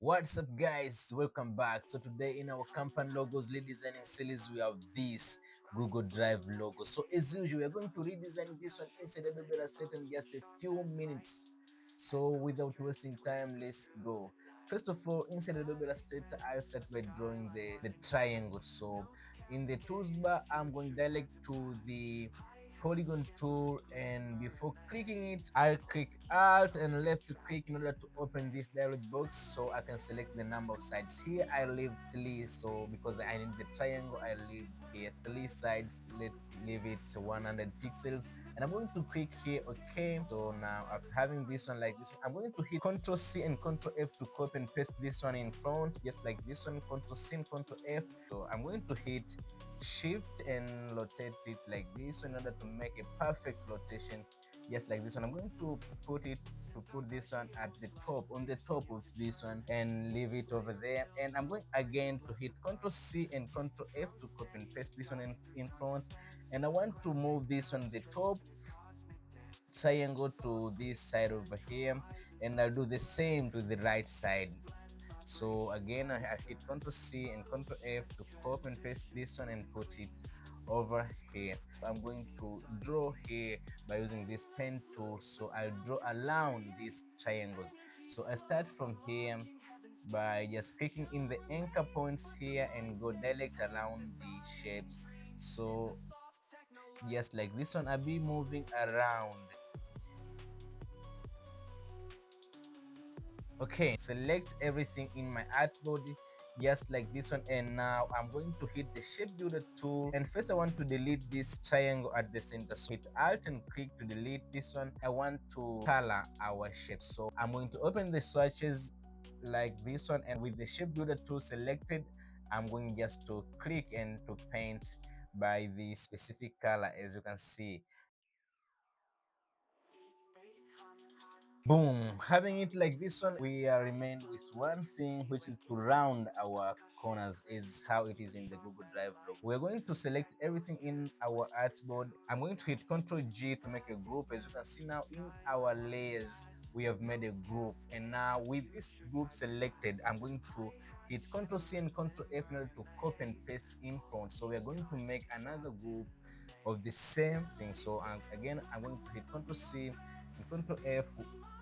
What's up, guys? Welcome back. So today in our company logos redesigning series, we have this Google Drive logo. So as usual, we're going to redesign this one inside Adobe Illustrator in just a few minutes. So without wasting time, let's go. First of all, inside Adobe Illustrator, I'll start by drawing the triangle. So in the tools bar, I'm going direct to the polygon tool, and before clicking it, I'll click alt and left click in order to open this dialog box so I can select the number of sides. Here I leave 3, so because I need the triangle, I leave here 3 sides. Let's leave it 100 pixels, and I'm going to click here OK. So now after having this one like this one, I'm going to hit Ctrl C and Ctrl F to copy and paste this one in front, just like this one. Ctrl C and Ctrl F. So I'm going to hit shift and rotate it like this in order to make a perfect rotation, just like this one. I'm going to put this one at the top, on the top of this one, and leave it over there. And I'm going again to hit Ctrl C and Ctrl F to copy and paste this one in front. And I want to move this on the top triangle to this side over here, and I'll do the same to the right side. So again, I hit Ctrl C and Ctrl F to copy and paste this one and put it over here. I'm going to draw here by using this pen tool. So I'll draw around these triangles. So I start from here by just clicking in the anchor points here and go direct around the shapes. So just like this one, I'll be moving around. Okay, select everything in my art body just like this one, and now I'm going to hit the shape builder tool, and first I want to delete this triangle at the center. So hit alt and click to delete this one. I want to color our shape, so I'm going to open the swatches like this one, and with the shape builder tool selected, I'm going just to click and to paint by the specific color. As you can see, boom, having it like this one, we are remained with one thing, which is to round our corners, is how it is in the Google Drive logo. We're going to select everything in our artboard. I'm going to hit Ctrl G to make a group. As you can see now in our layers, we have made a group, and now with this group selected, I'm going to hit Ctrl C and Ctrl F in order to copy and paste in front. So we are going to make another group of the same thing. So again, I'm going to hit Ctrl C and Ctrl F.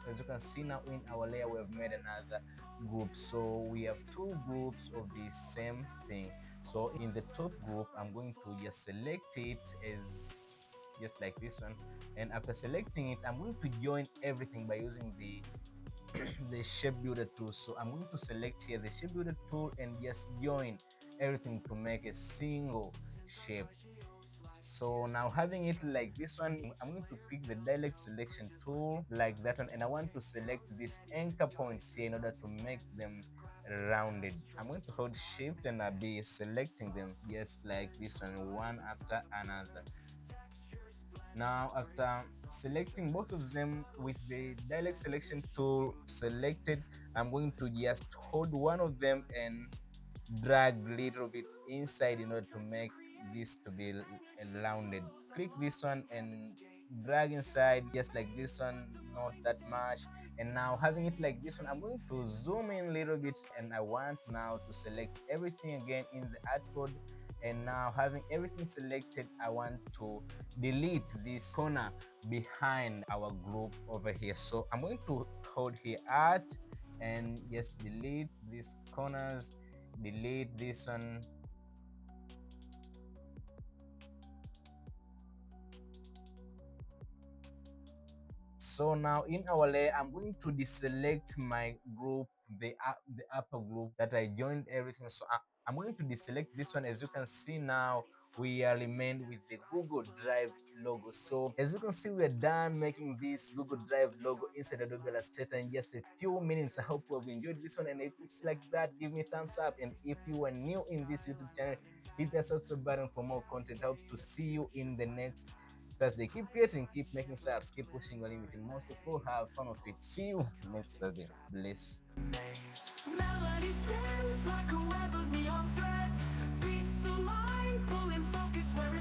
As you can see now in our layer, we have made another group. So we have two groups of the same thing. So in the top group, I'm going to just select it as just like this one, and after selecting it, I'm going to join everything by using the the shape builder tool. So I'm going to select here the shape builder tool and just join everything to make a single shape. So now having it like this one, I'm going to pick the direct selection tool like that one, and I want to select these anchor points here in order to make them rounded. I'm going to hold shift and I'll be selecting them just like this one after another. Now after selecting both of them with the direct selection tool selected, I'm going to just hold one of them and drag a little bit inside in order to make this to be rounded. Click this one and drag inside just like this one, not that much. And now having it like this one, I'm going to zoom in a little bit, and I want now to select everything again in the artboard. And now having everything selected, I want to delete this corner behind our group over here. So I'm going to hold here art and just delete these corners, delete this one. So now in our layer, I'm going to deselect my group, the upper group that I joined everything. So I'm going to deselect this one. As you can see now, we are remained with the Google Drive logo. So as you can see, we are done making this Google Drive logo inside Adobe Illustrator in just a few minutes. I hope you have enjoyed this one, and if it's like that, give me a thumbs up. And if you are new in this YouTube channel, hit the subscribe button for more content. I hope to see you in the next Thursday. Keep creating, keep making steps, keep pushing your limit, and most of all, have fun with it. See you next Thursday. Bless. Melody spins like a web of neon threads. Beats align, pulling focus where